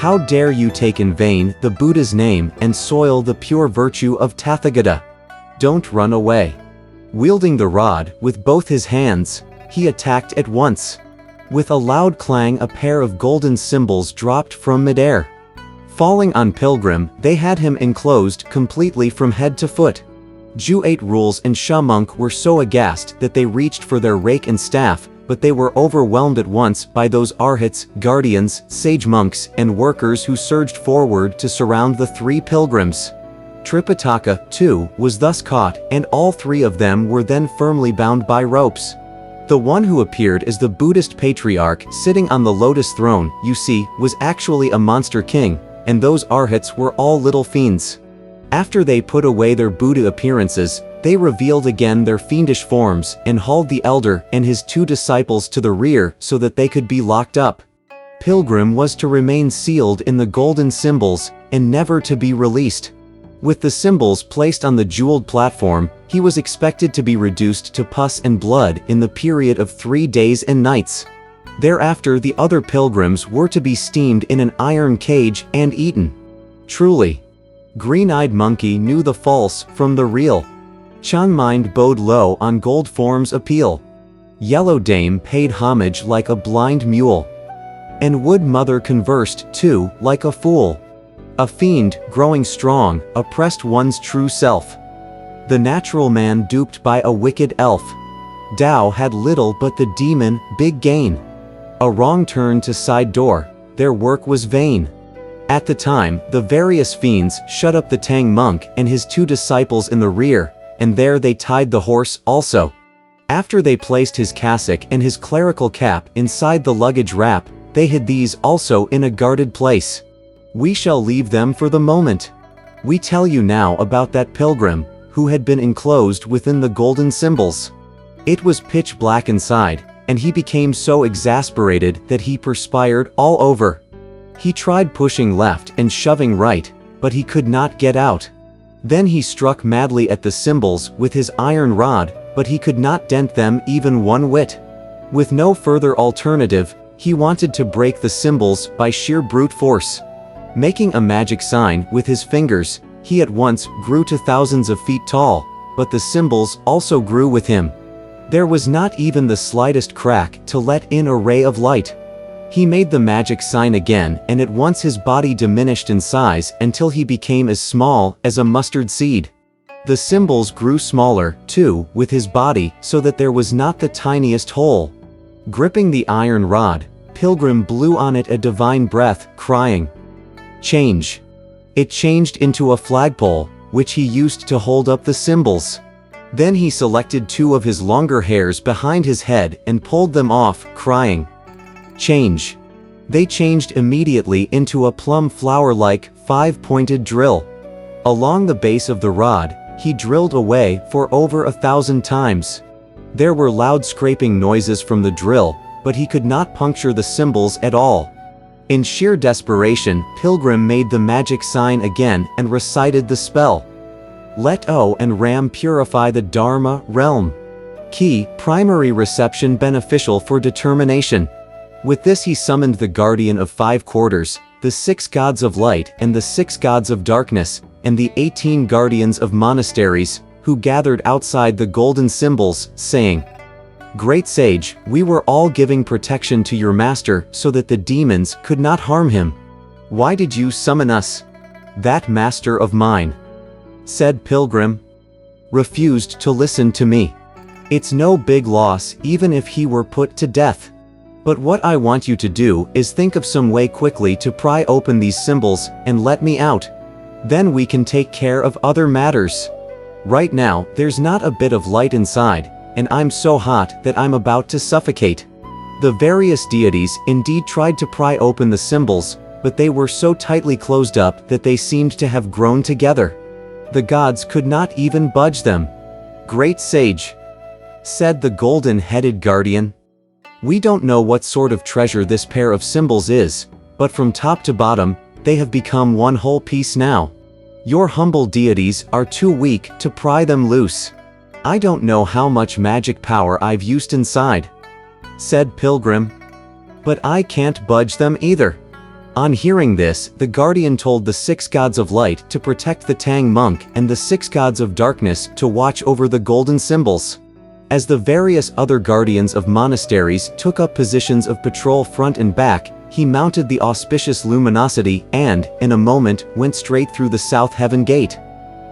How dare you take in vain the Buddha's name and soil the pure virtue of Tathagata? Don't run away." Wielding the rod with both his hands, he attacked at once. With a loud clang, a pair of golden cymbals dropped from midair. Falling on Pilgrim, they had him enclosed completely from head to foot. Ju 8 Rules and Sha Monk were so aghast that they reached for their rake and staff, but they were overwhelmed at once by those arhats, guardians, sage monks, and workers who surged forward to surround the three pilgrims. Tripitaka, too, was thus caught, and all three of them were then firmly bound by ropes. The one who appeared as the Buddhist patriarch sitting on the lotus throne, you see, was actually a monster king, and those arhats were all little fiends. After they put away their Buddha appearances, they revealed again their fiendish forms and hauled the elder and his two disciples to the rear so that they could be locked up. Pilgrim was to remain sealed in the golden symbols and never to be released. With the symbols placed on the jeweled platform, he was expected to be reduced to pus and blood in the period of 3 days and nights. Thereafter the other pilgrims were to be steamed in an iron cage and eaten. Truly, Green-Eyed Monkey knew the false from the real. Chan Mind bowed low on Gold Form's appeal. Yellow Dame paid homage like a blind mule. And Wood Mother conversed, too, like a fool. A fiend, growing strong, oppressed one's true self. The natural man duped by a wicked elf. Tao had little but the demon, big gain. A wrong turn to side door, their work was vain. At the time, the various fiends shut up the Tang monk and his two disciples in the rear, and there they tied the horse also. After they placed his cassock and his clerical cap inside the luggage wrap, they hid these also in a guarded place. We shall leave them for the moment. We tell you now about that pilgrim, who had been enclosed within the golden symbols. It was pitch black inside, and he became so exasperated that he perspired all over. He tried pushing left and shoving right, but he could not get out. Then he struck madly at the symbols with his iron rod, but he could not dent them even one whit. With no further alternative, he wanted to break the symbols by sheer brute force. Making a magic sign with his fingers, he at once grew to thousands of feet tall, but the symbols also grew with him. There was not even the slightest crack to let in a ray of light. He made the magic sign again, and at once his body diminished in size until he became as small as a mustard seed. The symbols grew smaller, too, with his body, so that there was not the tiniest hole. Gripping the iron rod, Pilgrim blew on it a divine breath, crying, "Change." It changed into a flagpole, which he used to hold up the symbols. Then he selected two of his longer hairs behind his head and pulled them off, crying, "Change." They changed immediately into a plum flower-like, 5-pointed drill. Along the base of the rod, he drilled away for over 1,000 times. There were loud scraping noises from the drill, but he could not puncture the symbols at all. In sheer desperation, Pilgrim made the magic sign again and recited the spell. Let O and Ram purify the Dharma realm. Key, primary reception beneficial for determination. With this he summoned the Guardian of 5 Quarters, the 6 gods of light and the 6 gods of darkness, and the 18 guardians of monasteries, who gathered outside the golden symbols, saying, "Great sage, we were all giving protection to your master so that the demons could not harm him. Why did you summon us?" "That master of mine," said Pilgrim, "refused to listen to me. It's no big loss even if he were put to death. But what I want you to do is think of some way quickly to pry open these symbols and let me out. Then we can take care of other matters. Right now, there's not a bit of light inside, and I'm so hot that I'm about to suffocate." The various deities indeed tried to pry open the symbols, but they were so tightly closed up that they seemed to have grown together. The gods could not even budge them. "Great sage," said the golden-headed guardian, "we don't know what sort of treasure this pair of symbols is, but from top to bottom, they have become one whole piece now. Your humble deities are too weak to pry them loose. I don't know how much magic power I've used inside," said Pilgrim, "but I can't budge them either. On hearing this, the guardian told the 6 gods of light to protect the Tang monk and the 6 gods of darkness to watch over the golden symbols. As the various other guardians of monasteries took up positions of patrol front and back, he mounted the auspicious luminosity and, in a moment, went straight through the south heaven gate.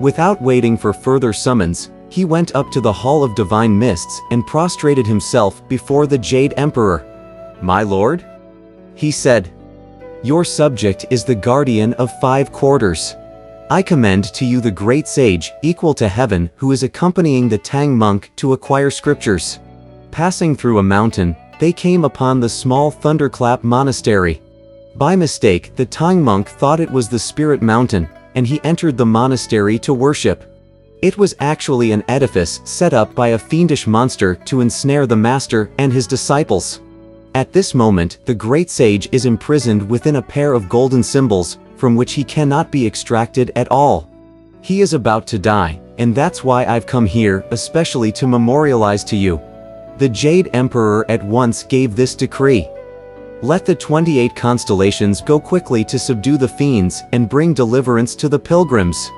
Without waiting for further summons, he went up to the Hall of Divine Mists and prostrated himself before the Jade Emperor. "My lord," he said, "your subject is the guardian of 5 quarters. I commend to you the great sage, equal to heaven, who is accompanying the Tang monk to acquire scriptures." Passing through a mountain, they came upon the small Thunderclap Monastery. By mistake, the Tang monk thought it was the Spirit Mountain, and he entered the monastery to worship. It was actually an edifice set up by a fiendish monster to ensnare the master and his disciples. At this moment, the great sage is imprisoned within a pair of golden symbols, from which he cannot be extracted at all. He is about to die, and that's why I've come here, especially to memorialize to you. The Jade Emperor at once gave this decree. Let the 28 constellations go quickly to subdue the fiends and bring deliverance to the pilgrims.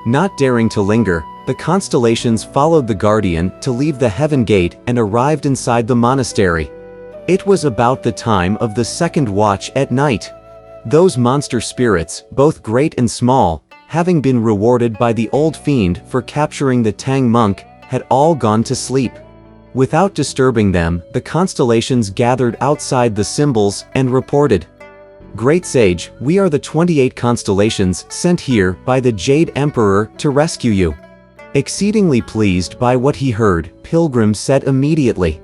Not daring to linger, the constellations followed the guardian to leave the heaven gate and arrived inside the monastery. It was about the time of the second watch at night. Those monster spirits, both great and small, having been rewarded by the old fiend for capturing the Tang monk, had all gone to sleep. Without disturbing them, the constellations gathered outside the symbols and reported, "Great sage, we are the 28 constellations sent here by the Jade Emperor to rescue you." Exceedingly pleased by what he heard, Pilgrim said immediately,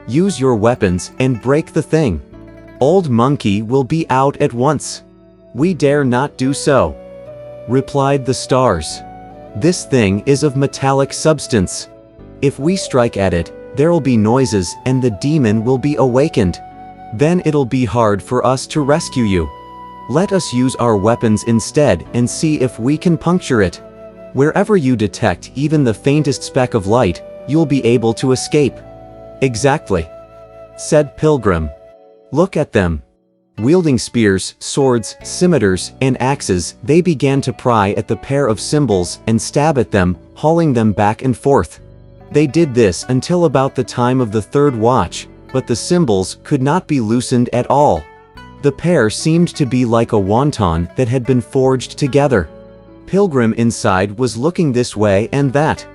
"Use your weapons and break the thing. Old Monkey will be out at once." "We dare not do so," replied the stars. "This thing is of metallic substance. If we strike at it, there'll be noises and the demon will be awakened. Then it'll be hard for us to rescue you. Let us use our weapons instead and see if we can puncture it. Wherever you detect even the faintest speck of light, you'll be able to escape." "Exactly," said Pilgrim. "Look at them." Wielding spears, swords, scimitars, and axes, they began to pry at the pair of symbols and stab at them, hauling them back and forth. They did this until about the time of the third watch, but the symbols could not be loosened at all. The pair seemed to be like a wonton that had been forged together. Pilgrim inside was looking this way and that.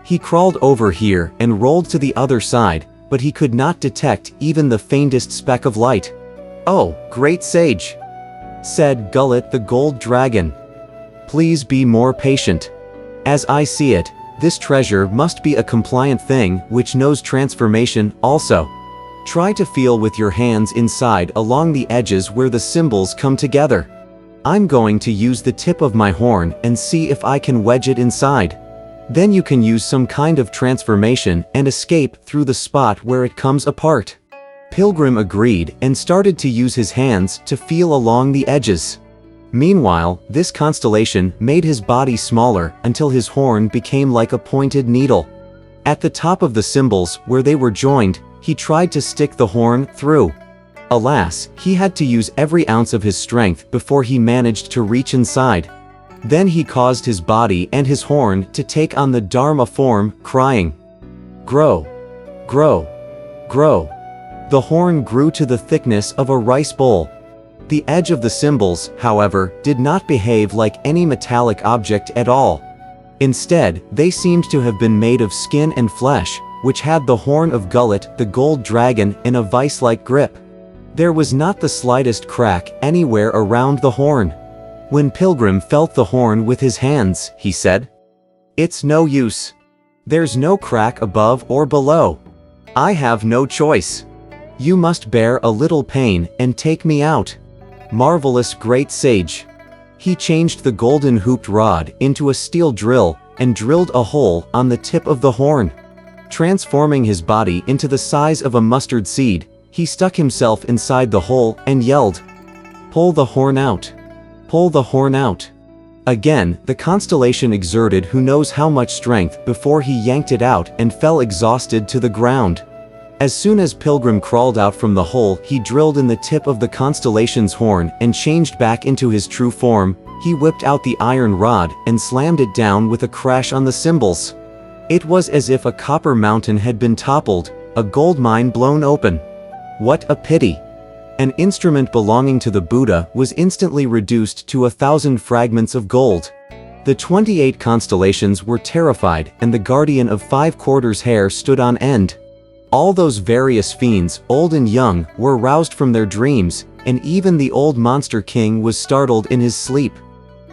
He crawled over here and rolled to the other side, but he could not detect even the faintest speck of light. "Oh, great sage," said Gullet the Gold Dragon. "Please be more patient. As I see it, this treasure must be a compliant thing which knows transformation also. Try to feel with your hands inside along the edges where the symbols come together. I'm going to use the tip of my horn and see if I can wedge it inside. Then you can use some kind of transformation and escape through the spot where it comes apart." Pilgrim agreed and started to use his hands to feel along the edges. Meanwhile, this constellation made his body smaller until his horn became like a pointed needle. At the top of the symbols where they were joined, he tried to stick the horn through. Alas, he had to use every ounce of his strength before he managed to reach inside. Then he caused his body and his horn to take on the Dharma form, crying, "Grow! Grow! Grow!" The horn grew to the thickness of a rice bowl. The edge of the symbols, however, did not behave like any metallic object at all. Instead, they seemed to have been made of skin and flesh, which had the horn of Gullet the Gold Dragon in a vice-like grip. There was not the slightest crack anywhere around the horn. When Pilgrim felt the horn with his hands, he said, "It's no use. There's no crack above or below. I have no choice. You must bear a little pain and take me out. Marvelous great sage." He changed the golden hooped rod into a steel drill and drilled a hole on the tip of the horn. Transforming his body into the size of a mustard seed, he stuck himself inside the hole and yelled, "Pull the horn out! Pull the horn out!" Again, the constellation exerted who knows how much strength before he yanked it out and fell exhausted to the ground. As soon as Pilgrim crawled out from the hole, he drilled in the tip of the constellation's horn and changed back into his true form. He whipped out the iron rod and slammed it down with a crash on the cymbals. It was as if a copper mountain had been toppled, a gold mine blown open. What a pity! An instrument belonging to the Buddha was instantly reduced to 1,000 fragments of gold. The 28 constellations were terrified, and the guardian of 5 quarters hair stood on end. All those various fiends, old and young, were roused from their dreams, and even the old monster king was startled in his sleep.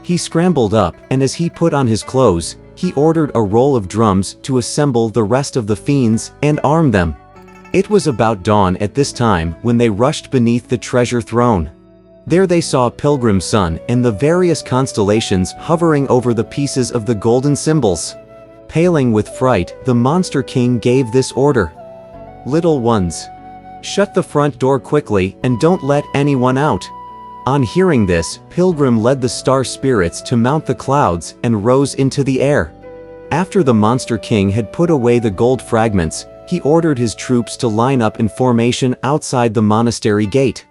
He scrambled up, and as he put on his clothes, he ordered a roll of drums to assemble the rest of the fiends and arm them. It was about dawn at this time when they rushed beneath the treasure throne. There they saw Pilgrim's son and the various constellations hovering over the pieces of the golden symbols. Paling with fright, the monster king gave this order. Little ones, shut the front door quickly and don't let anyone out. On hearing this, Pilgrim led the star spirits to mount the clouds and rose into the air. After the monster king had put away the gold fragments, he ordered his troops to line up in formation outside the monastery gate.